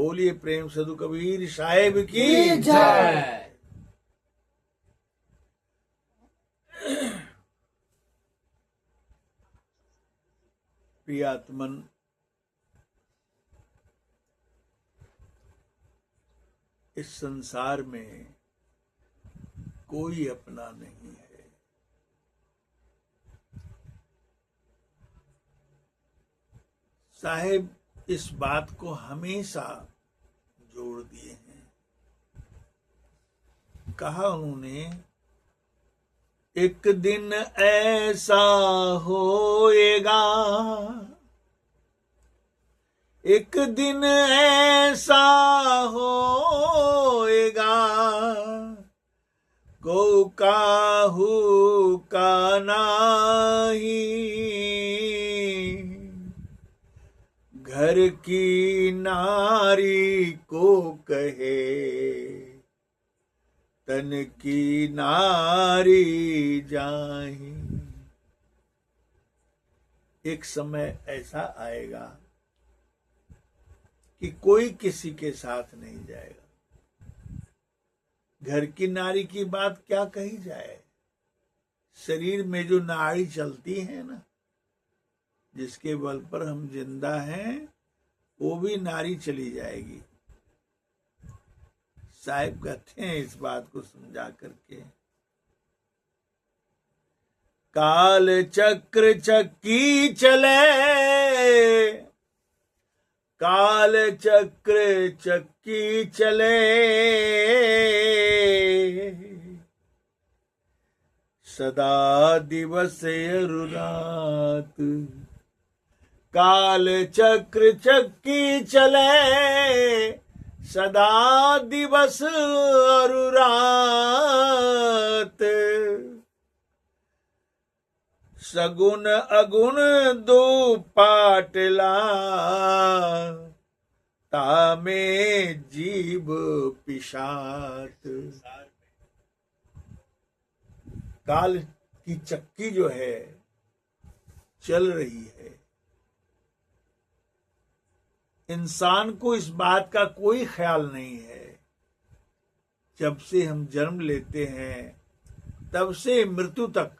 बोलिए प्रेम साधु कबीर साहेब की जय। प्रियात्मन, इस संसार में कोई अपना नहीं है। साहेब इस बात को हमेशा जोड़ दिए हैं। कहा उन्होंने, एक दिन ऐसा होएगा, एक दिन ऐसा होएगा, को काहू का नाही, घर की नारी को कहे, तन की नारी जाही। एक समय ऐसा आएगा कि कोई किसी के साथ नहीं जाएगा। घर की नारी की बात क्या कही जाए, शरीर में जो नाड़ी चलती है ना, जिसके बल पर हम जिंदा हैं, वो भी नारी चली जाएगी। साहिब कहते हैं इस बात को समझा करके, काल चक्र चक्की चले, काल चक्र चक्की चले, सदा दिवस और रात, काल चक्र चक्की चले, सदा दिवस और रात, सगुन अगुण दो पाटला, तामे जीव पिशाच। काल की चक्की जो है चल रही है। इंसान को इस बात का कोई ख्याल नहीं है। जब से हम जन्म लेते हैं तब से मृत्यु तक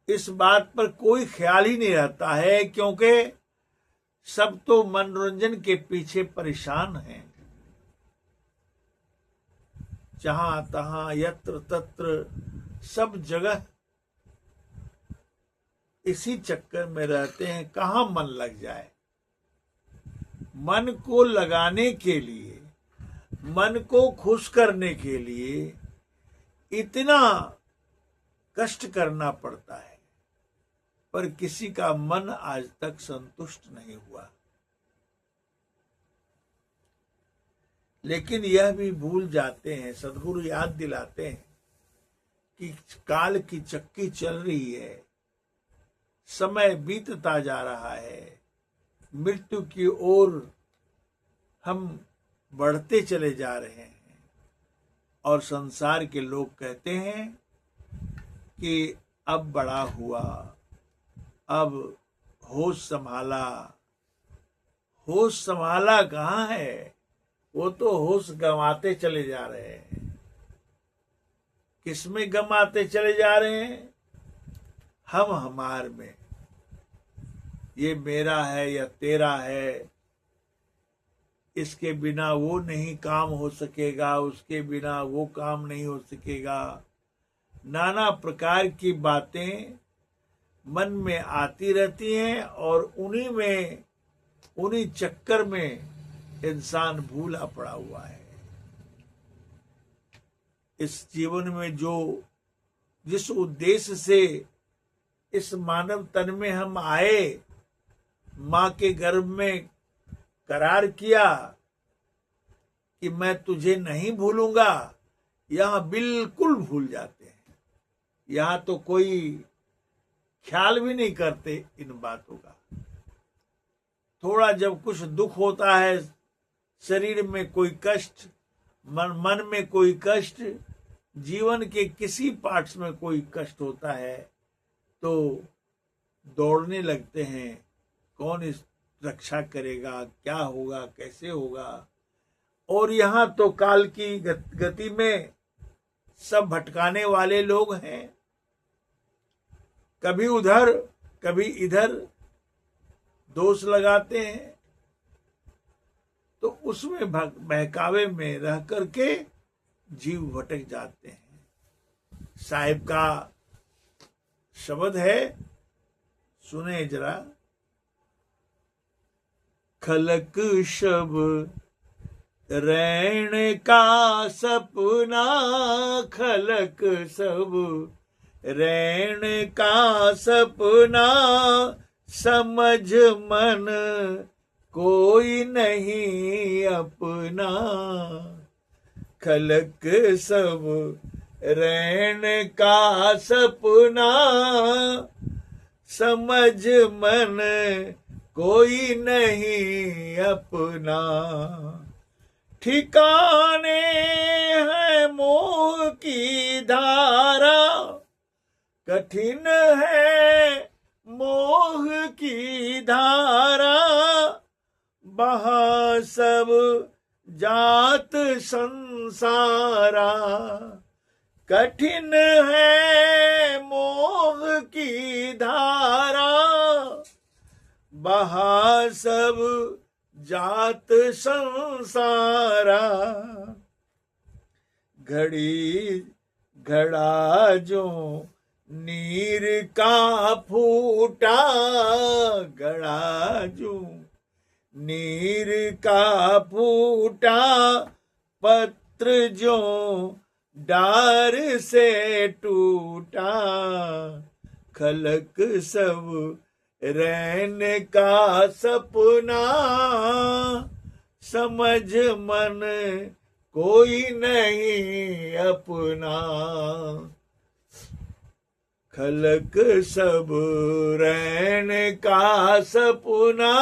इस बात पर कोई ख्याल ही नहीं रहता है, क्योंकि सब तो मनोरंजन के पीछे परेशान हैं। जहां तहां यत्र तत्र सब जगह इसी चक्कर में रहते हैं, कहां मन लग जाए। मन को लगाने के लिए, मन को खुश करने के लिए इतना कष्ट करना पड़ता है, पर किसी का मन आज तक संतुष्ट नहीं हुआ। लेकिन यह भी भूल जाते हैं, सदगुरु याद दिलाते हैं कि काल की चक्की चल रही है, समय बीतता जा रहा है, मृत्यु की ओर हम बढ़ते चले जा रहे हैं। और संसार के लोग कहते हैं कि अब बड़ा हुआ, अब होश संभाला। होश संभाला कहाँ है, वो तो होश गंवाते चले जा रहे हैं। किसमें गंवाते चले जा रहे हैं? हम हमार में। ये मेरा है या तेरा है, इसके बिना वो नहीं काम हो सकेगा, उसके बिना वो काम नहीं हो सकेगा। नाना प्रकार की बातें मन में आती रहती हैं और उन्हीं चक्कर में इंसान भूला पड़ा हुआ है। इस जीवन में जिस उद्देश्य से इस मानव तन में हम आए, मां के गर्भ में करार किया कि मैं तुझे नहीं भूलूंगा, यहां बिल्कुल भूल जाते हैं। यहां तो कोई ख्याल भी नहीं करते इन बातों का। थोड़ा जब कुछ दुख होता है, शरीर में कोई कष्ट, मन में कोई कष्ट, जीवन के किसी पार्ट्स में कोई कष्ट होता है, तो दौड़ने लगते हैं, कौन इस रक्षा करेगा, क्या होगा, कैसे होगा। और यहाँ तो काल की गति में सब भटकाने वाले लोग हैं, कभी उधर कभी इधर दोष लगाते हैं, तो उसमें बहकावे में रह करके जीव भटक जाते हैं। साहिब का शब्द है, सुने जरा। खलक शब रैन का सपना, खलक सब रैन का सपना, समझ मन कोई नहीं अपना। खलक सब रैन का सपना, समझ मन कोई नहीं अपना। ठिकाने है मोह की धारा, कठिन है मोह की धारा। बहा सब जात संसारा, कठिन है मोह की धारा। बहा सब जात संसारा। घड़ी घड़ा जो नीर का फूटा, घड़ा जो नीर का फूटा। पत्र जो डार से टूटा, खलक सब रैन का सपना, समझ मन कोई नहीं अपना। खलक सब रैन का सपना,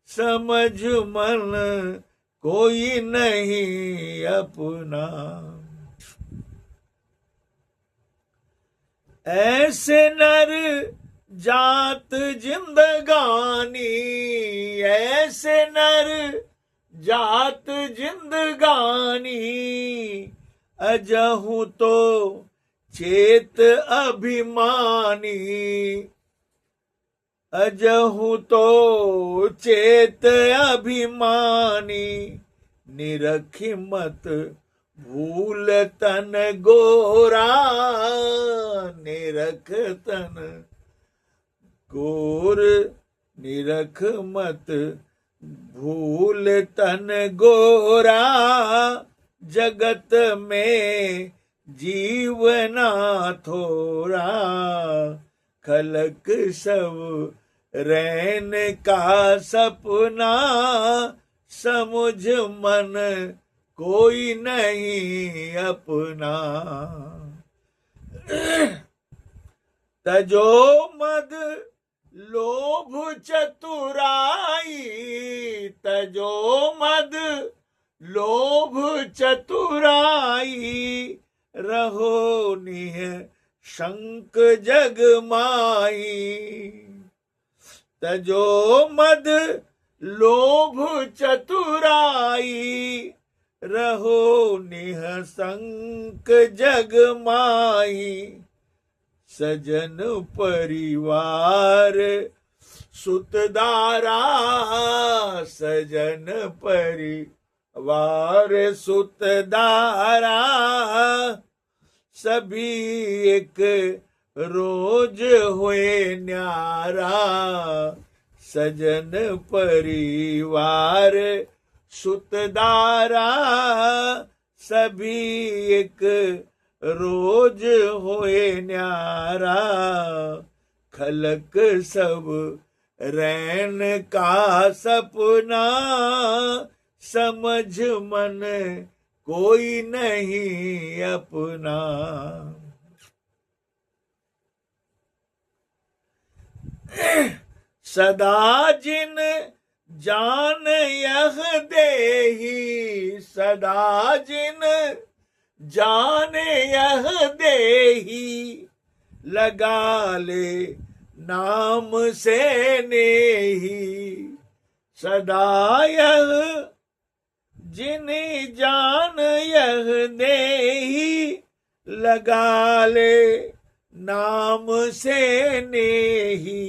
समझ मन कोई नहीं अपना। ऐसे नर जात जिंदगानी, ऐसे नर जात जिंदगानी। अजहू तो चेत अभिमानी, अजहू तो चेत अभिमानी। निरखी मत भूल तन गोरा, निरख तन गोर। निरख मत भूल तन गोरा, जगत में जीवना थोरा। खलक सब रैन का सपना, समझ मन कोई नहीं अपना। तजो मद लोभ चतुराई, तजो मद लोभ चतुराई। रहो निह शंक जग माई, तजो मद लोभ चतुराई। रहो निह शंक जग माई। सजन परिवार सुतदारा, सजन परिवार सुतदारा। सभी एक रोज हुए न्यारा। सजन परिवार सुतदारा, सभी एक रोज होए न्यारा। खलक सब रैन का सपना, समझ मन कोई नहीं अपना। सदा जिन जान यह देही, सदा जिन जान यह देही। लगा ले नाम से नेही सदा यह जिन्हें जान यह देही लगा ले नाम से नेही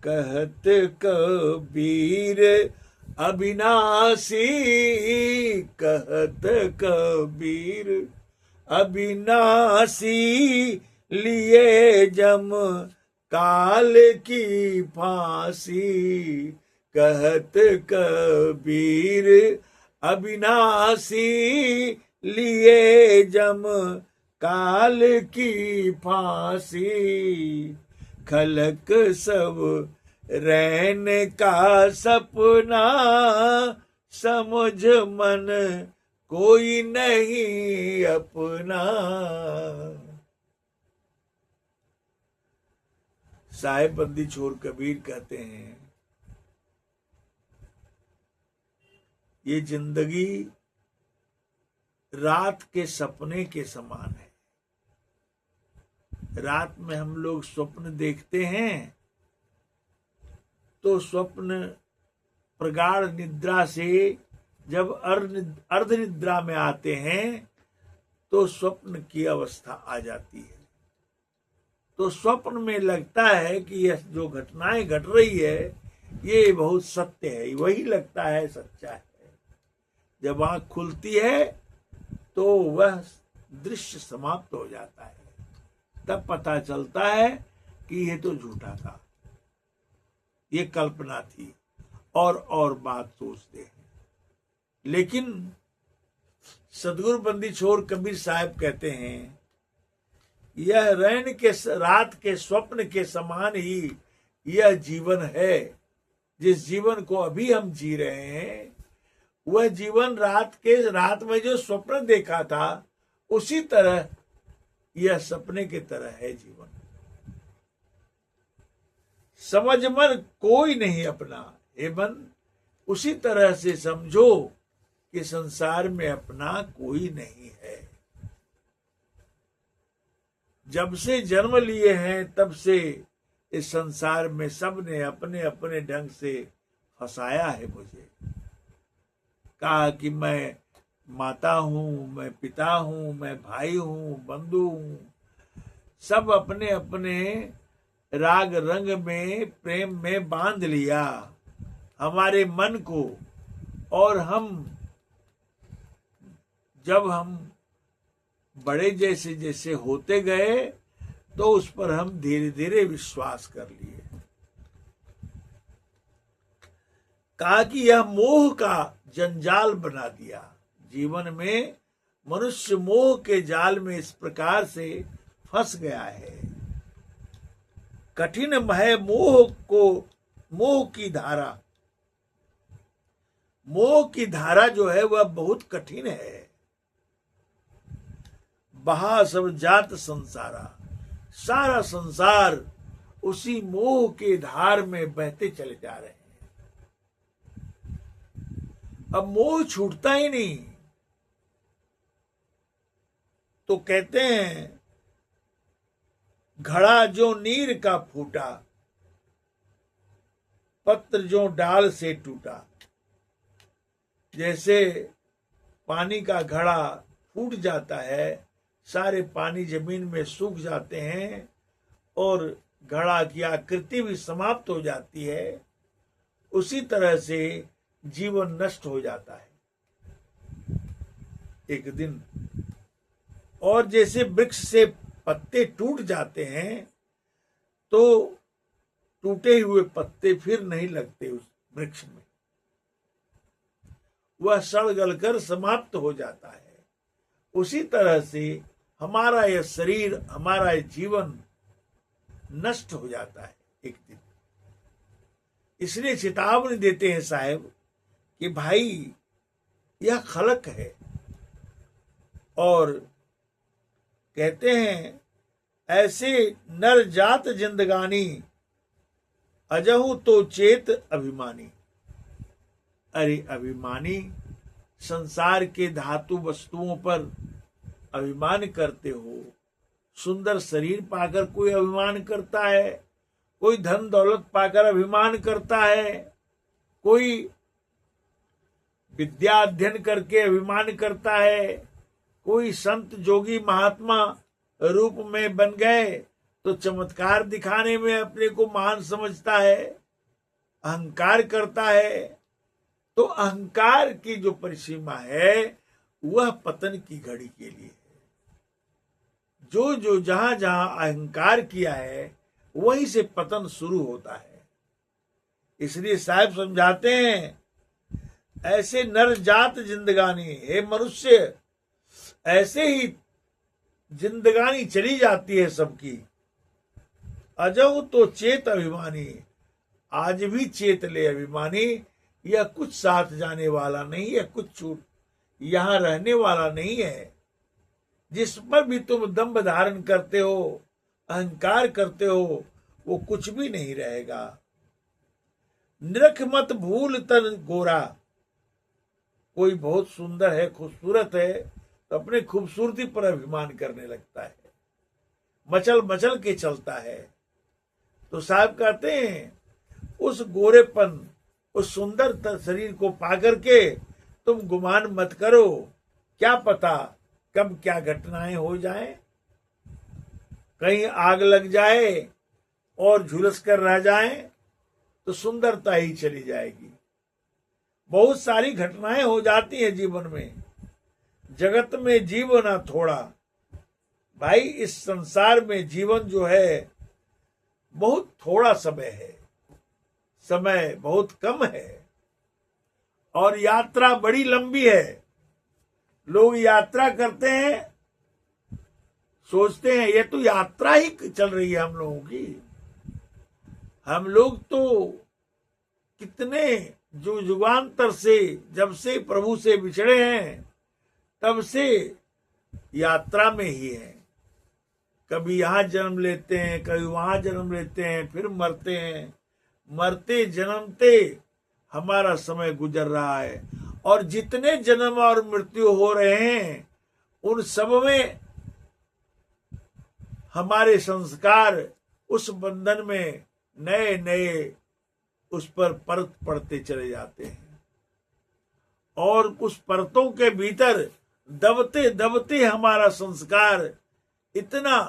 कहत कबीर अविनाशी कहत कबीर अविनाशी लिए जम काल की फांसी कहत कबीर अविनाशी लिए जम काल की फांसी खलक सब रैन का सपना समझ मन कोई नहीं अपना। साहेब बंदी छोर कबीर कहते हैं ये जिंदगी रात के सपने के समान है। रात में हम लोग स्वप्न देखते हैं तो स्वप्न प्रगाढ़ निद्रा से जब अर्ध निद्रा में आते हैं तो स्वप्न की अवस्था आ जाती है। तो स्वप्न में लगता है कि यह जो घटनाएं घट रही है ये बहुत सत्य है, वही लगता है सच्चा है। जब आंख खुलती है तो वह दृश्य समाप्त हो जाता है, तब पता चलता है कि ये तो झूठा था, ये कल्पना थी और बात सोचते हैं। लेकिन सदगुरु बंदी छोर कबीर साहब कहते हैं यह रैन के रात के स्वप्न के समान ही यह जीवन है। जिस जीवन को अभी हम जी रहे हैं वह जीवन रात में जो स्वप्न देखा था उसी तरह यह सपने की तरह है जीवन। समझ मन कोई नहीं अपना, हे मन उसी तरह से समझो कि संसार में अपना कोई नहीं है। जब से जन्म लिए हैं तब से इस संसार में सबने अपने अपने ढंग से फंसाया है मुझे। कहा कि मैं माता हूं, मैं पिता हूं, मैं भाई हूं, बंधु हूं, सब अपने अपने राग रंग में प्रेम में बांध लिया हमारे मन को। और जब हम बड़े जैसे जैसे होते गए तो उस पर हम धीरे धीरे विश्वास कर लिए। कहा कि यह मोह का जंजाल बना दिया। जीवन में मनुष्य मोह के जाल में इस प्रकार से फंस गया है। कठिन है मोह की धारा जो है वह बहुत कठिन है। बहा सब जात संसारा, सारा संसार उसी मोह के धार में बहते चले जा रहे हैं। अब मोह छूटता ही नहीं। तो कहते हैं घड़ा जो नीर का फूटा, पत्र जो डाल से टूटा। जैसे पानी का घड़ा फूट जाता है, सारे पानी जमीन में सूख जाते हैं और घड़ा की आकृति भी समाप्त हो जाती है, उसी तरह से जीवन नष्ट हो जाता है एक दिन। और जैसे वृक्ष से पत्ते टूट जाते हैं तो टूटे हुए पत्ते फिर नहीं लगते उस वृक्ष में, वह सड़ गलकर समाप्त हो जाता है। उसी तरह से हमारा यह शरीर, हमारा यह जीवन नष्ट हो जाता है एक दिन। इसलिए चेतावनी देते हैं साहब कि भाई यह खलक है। और कहते हैं ऐसे नर जात जिंदगानी, अजहू तो चेत अभिमानी। अरे अभिमानी, संसार के धातु वस्तुओं पर अभिमान करते हो। सुंदर शरीर पाकर कोई अभिमान करता है, कोई धन दौलत पाकर अभिमान करता है, कोई विद्या अध्ययन करके अभिमान करता है, कोई संत जोगी महात्मा रूप में बन गए तो चमत्कार दिखाने में अपने को महान समझता है, अहंकार करता है। तो अहंकार की जो परिसीमा है वह पतन की घड़ी के लिए है। जो जो जहां जहां अहंकार किया है वहीं से पतन शुरू होता है। इसलिए साहब समझाते हैं, ऐसे नर जात जिंदगानी, हे मनुष्य, ऐसे ही जिंदगानी चली जाती है सबकी। अजो तो चेत अभिमानी, आज भी चेत ले अभिमानी, यह कुछ साथ जाने वाला नहीं है, कुछ छूट यहां रहने वाला नहीं है। जिस पर भी तुम दंभ धारण करते हो, अहंकार करते हो, वो कुछ भी नहीं रहेगा। निरख मत भूल तन गोरा, कोई बहुत सुंदर है, खूबसूरत है, तो अपने खूबसूरती पर अभिमान करने लगता है, मचल मचल के चलता है। तो साहब कहते हैं, उस गोरेपन, उस सुंदर शरीर को पाकर के तुम गुमान मत करो, क्या पता कब क्या घटनाएं हो जाएं, कहीं आग लग जाए और झुलस कर रह जाए तो सुंदरता ही चली जाएगी। बहुत सारी घटनाएं हो जाती हैं जीवन में। जगत में जीवन थोड़ा, भाई इस संसार में जीवन जो है बहुत थोड़ा समय है, समय बहुत कम है और यात्रा बड़ी लंबी है। लोग यात्रा करते हैं, सोचते हैं ये तो यात्रा ही चल रही है हम लोगों की। हम लोग तो कितने जो युगांतर से, जब से प्रभु से बिछड़े हैं तब से यात्रा में ही हैं। कभी यहाँ जन्म लेते हैं, कभी वहां जन्म लेते हैं, फिर मरते हैं। मरते जन्मते हमारा समय गुजर रहा है और जितने जन्म और मृत्यु हो रहे हैं उन सब में हमारे संस्कार उस बंधन में नए नए उस पर परत पड़ते चले जाते हैं और उस परतों के भीतर दबते दबते हमारा संस्कार इतना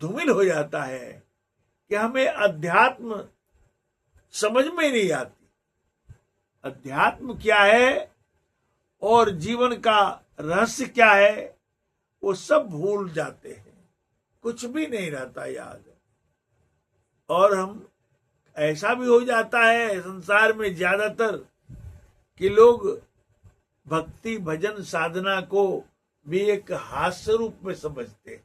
धूमिल हो जाता है कि हमें अध्यात्म समझ में नहीं आती। अध्यात्म क्या है और जीवन का रहस्य क्या है वो सब भूल जाते हैं, कुछ भी नहीं रहता याद। और हम ऐसा भी हो जाता है संसार में ज्यादातर कि लोग भक्ति भजन साधना को भी एक हास्य रूप में समझते हैं।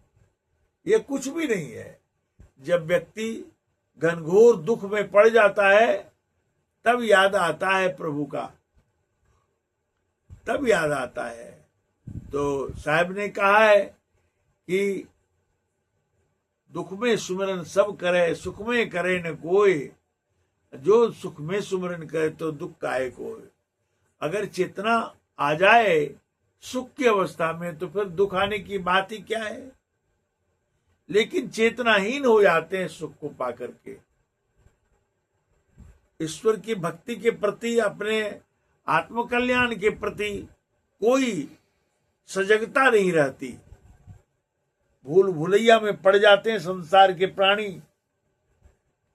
ये कुछ भी नहीं है। जब व्यक्ति घनघोर दुख में पड़ जाता है तब याद आता है प्रभु का, तब याद आता है। तो साहब ने कहा है कि दुख में सुमिरन सब करे, सुख में करे न कोई, जो सुख में सुमिरन करे तो दुख काहे कोई। अगर चेतना आ जाए सुख की अवस्था में तो फिर दुख आने की बात ही क्या है। लेकिन चेतनाहीन हो जाते हैं सुख को पाकर के। ईश्वर की भक्ति के प्रति, अपने आत्मकल्याण के प्रति कोई सजगता नहीं रहती। भूल भुलैया में पड़ जाते हैं संसार के प्राणी।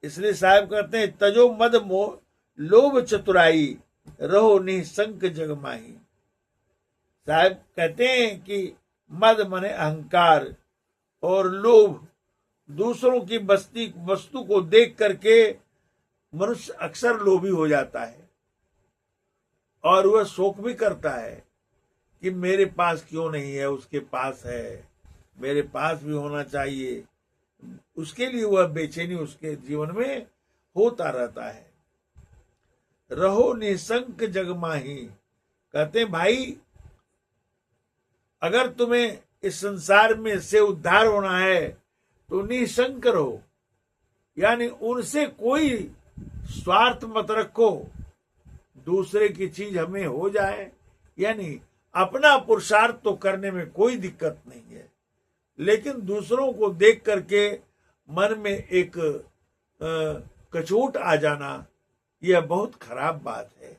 इसलिए साहब कहते हैं, तजो मद मोह लोभ चतुराई, रहो निसंक जग माही। साहब कहते हैं कि मद माने अहंकार और लोभ, दूसरों की वस्तु को देख करके मनुष्य अक्सर लोभी हो जाता है और वह शोक भी करता है कि मेरे पास क्यों नहीं है, उसके पास है, मेरे पास भी होना चाहिए। उसके लिए वह बेचैनी उसके जीवन में होता रहता है। रहो निसंक जग माही। कहते हैं भाई, अगर तुम्हें इस संसार में से उद्धार होना है तो निसंक रहो, यानी उनसे कोई स्वार्थ मत रखो। दूसरे की चीज हमें हो जाए, यानी अपना पुरुषार्थ तो करने में कोई दिक्कत नहीं है, लेकिन दूसरों को देख करके मन में एक कचोट आ जाना, यह बहुत खराब बात है।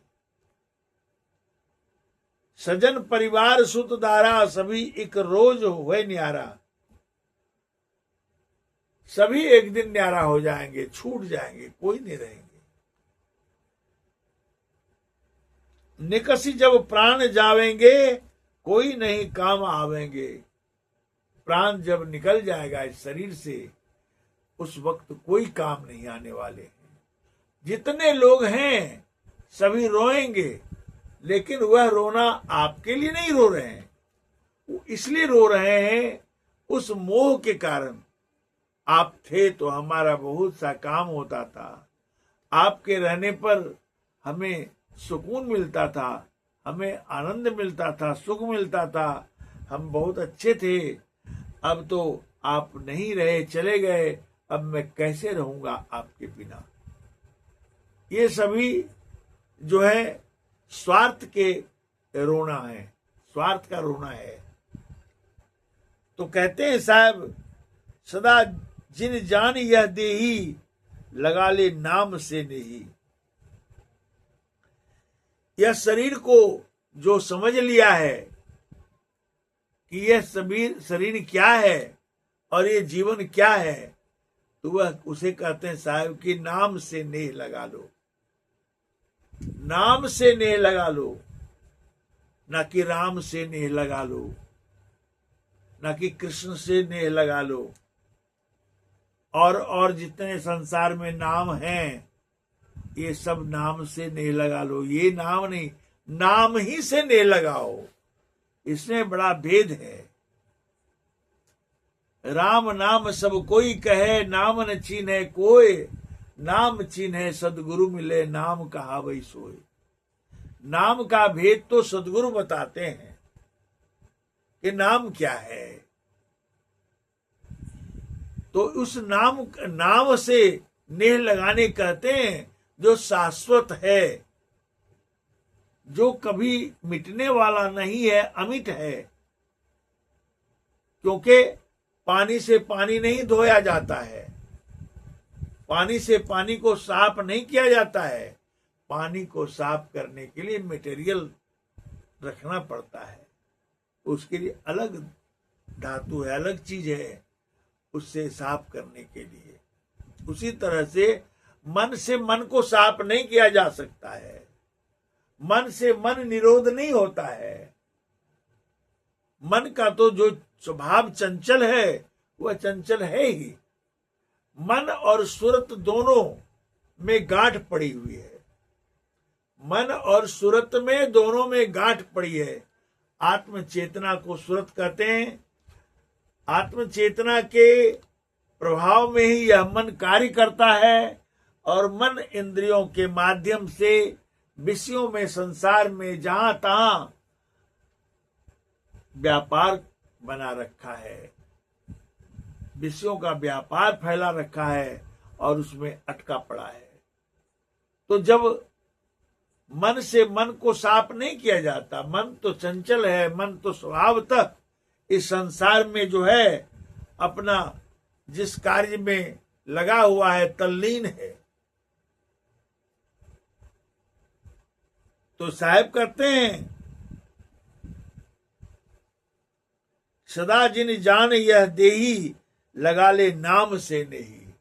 सजन परिवार सुत दारा, सभी एक रोज हुए न्यारा। सभी एक दिन न्यारा हो जाएंगे, छूट जाएंगे, कोई नहीं रहेंगे। निकसी जब प्राण जावेंगे, कोई नहीं काम आवेंगे। प्राण जब निकल जाएगा इस शरीर से, उस वक्त कोई काम नहीं आने वाले हैं। जितने लोग हैं सभी रोएंगे, लेकिन वह रोना आपके लिए नहीं रो रहे हैं, वो इसलिए रो रहे हैं उस मोह के कारण। आप थे तो हमारा बहुत सा काम होता था, आपके रहने पर हमें सुकून मिलता था, हमें आनंद मिलता था, सुख मिलता था, हम बहुत अच्छे थे। अब तो आप नहीं रहे, चले गए, अब मैं कैसे रहूंगा आपके बिना। ये सभी जो है स्वार्थ के रोना है, स्वार्थ का रोना है। तो कहते हैं साहब, सदा जिन जान यह देही, लगा ले नाम से नहीं। यह शरीर को जो समझ लिया है कि यह शरीर क्या है और ये जीवन क्या है, तो वह उसे कहते हैं साहब कि नाम से नेह लगा लो। नाम से नेह लगा लो, ना कि राम से नेह लगा लो, ना कि कृष्ण से नेह लगा लो। और जितने संसार में नाम हैं, ये सब नाम से नेह लगा लो। ये नाम नहीं, नाम ही से नेह लगाओ, इसमें बड़ा भेद है। राम नाम सब कोई कहे, नाम न चीन्हे कोय। नाम चीन्हे सदगुरु मिले, नाम कहा वही सोए। नाम का भेद तो सदगुरु बताते हैं कि नाम क्या है। तो उस नाम से नेह लगाने कहते हैं जो शाश्वत है, जो कभी मिटने वाला नहीं है, अमिट है। क्योंकि पानी से पानी नहीं धोया जाता है, पानी से पानी को साफ नहीं किया जाता है। पानी को साफ करने के लिए मटेरियल रखना पड़ता है, उसके लिए अलग धातु है, अलग चीज है उससे साफ करने के लिए। उसी तरह से मन को साफ नहीं किया जा सकता है, मन से मन निरोध नहीं होता है। मन का तो जो स्वभाव चंचल है वह चंचल है ही। मन और सुरत दोनों में गांठ पड़ी हुई है, मन और सुरत में दोनों में गांठ पड़ी है। आत्म चेतना को सुरत कहते हैं। आत्म चेतना के प्रभाव में ही यह मन कार्य करता है, और मन इंद्रियों के माध्यम से विषयों में, संसार में जहां तहां व्यापार बना रखा है, विषयों का व्यापार फैला रखा है और उसमें अटका पड़ा है। तो जब मन से मन को साफ नहीं किया जाता, मन तो चंचल है, मन तो स्वभावतः इस संसार में जो है अपना जिस कार्य में लगा हुआ है, तल्लीन है। तो साहब कहते हैं, सदा जिन जान यह देही, लगा ले नाम से नहीं।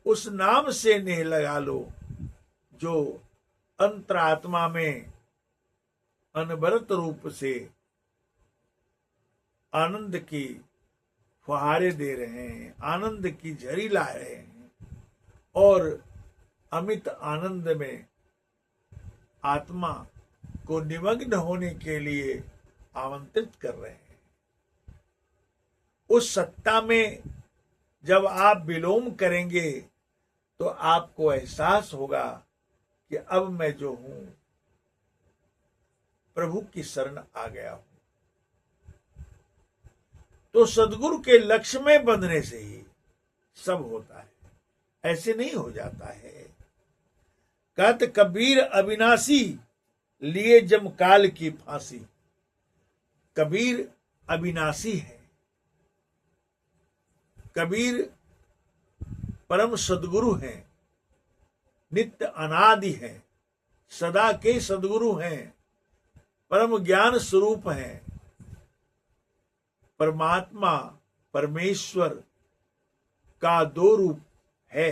उस नाम से नहीं लगा लो जो अंतरात्मा में अनवरत रूप से आनंद की फुहारे दे रहे हैं, आनंद की झरी ला रहे हैं और अमित आनंद में आत्मा को निमग्न होने के लिए आमंत्रित कर रहे हैं। उस सत्ता में जब आप विलोम करेंगे तो आपको एहसास होगा कि अब मैं जो हूं प्रभु की शरण आ गया हूं। तो सदगुरु के लक्ष्य में बंधने से ही सब होता है, ऐसे नहीं हो जाता है। कहते कबीर अविनाशी, लिए जम काल की फांसी। कबीर अविनाशी है। कबीर परम सदगुरु हैं, नित्य अनादि हैं, सदा के सदगुरु हैं, परम ज्ञान स्वरूप हैं। परमात्मा परमेश्वर का दो रूप है,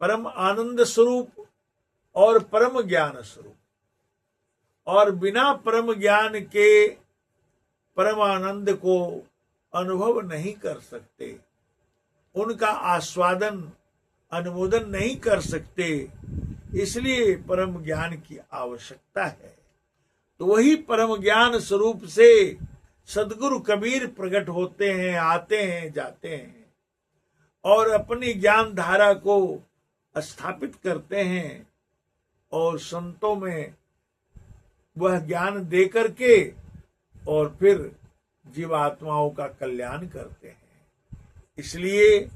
परम आनंद स्वरूप और परम ज्ञान स्वरूप। और बिना परम ज्ञान के परम आनंद को अनुभव नहीं कर सकते, उनका आस्वादन अनुमोदन नहीं कर सकते। इसलिए परम ज्ञान की आवश्यकता है। तो वही परम ज्ञान स्वरूप से सदगुरु कबीर प्रकट होते हैं, आते हैं, जाते हैं और अपनी ज्ञान धारा को स्थापित करते हैं और संतों में वह ज्ञान दे करके और फिर जीवात्माओं का कल्याण करते हैं। इसलिए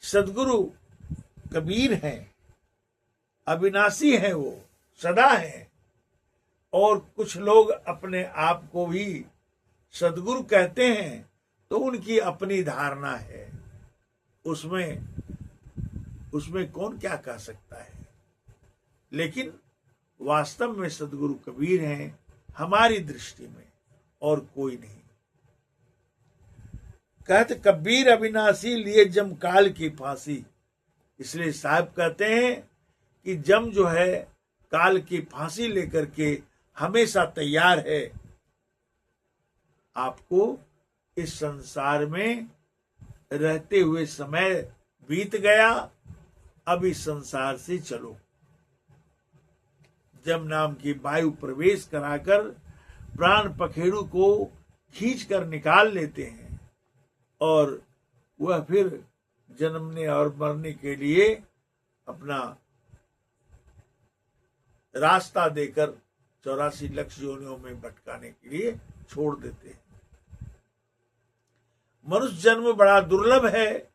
सदगुरु कबीर हैं, अविनाशी हैं, वो सदा हैं। और कुछ लोग अपने आप को भी सदगुरु कहते हैं, तो उनकी अपनी धारणा है, उसमें कौन क्या कह सकता है। लेकिन वास्तव में सदगुरु कबीर हैं हमारी दृष्टि में, और कोई नहीं। कहते कबीर अविनाशी लिए जम काल की फांसी। इसलिए साहब कहते हैं कि जम जो है काल की फांसी लेकर के हमेशा तैयार है। आपको इस संसार में रहते हुए समय बीत गया, अब इस संसार से चलो। जम नाम की वायु प्रवेश कराकर प्राण पखेरु को खींच कर निकाल लेते हैं और वह फिर जन्मने और मरने के लिए अपना रास्ता देकर 84 लाख योनियों में भटकाने के लिए छोड़ देते हैं। मनुष्य जन्म बड़ा दुर्लभ है।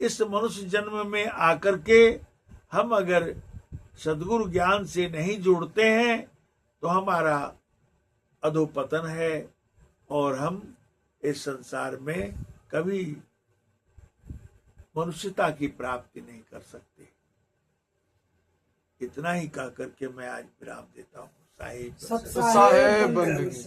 इस मनुष्य जन्म में आकर के हम अगर सद्गुरु ज्ञान से नहीं जुड़ते हैं तो हमारा अधोपतन है और हम इस संसार में कभी मनुष्यता की प्राप्ति नहीं कर सकते। इतना ही कह करके मैं आज विराम देता हूँ। साहिब साहेब बंदगी।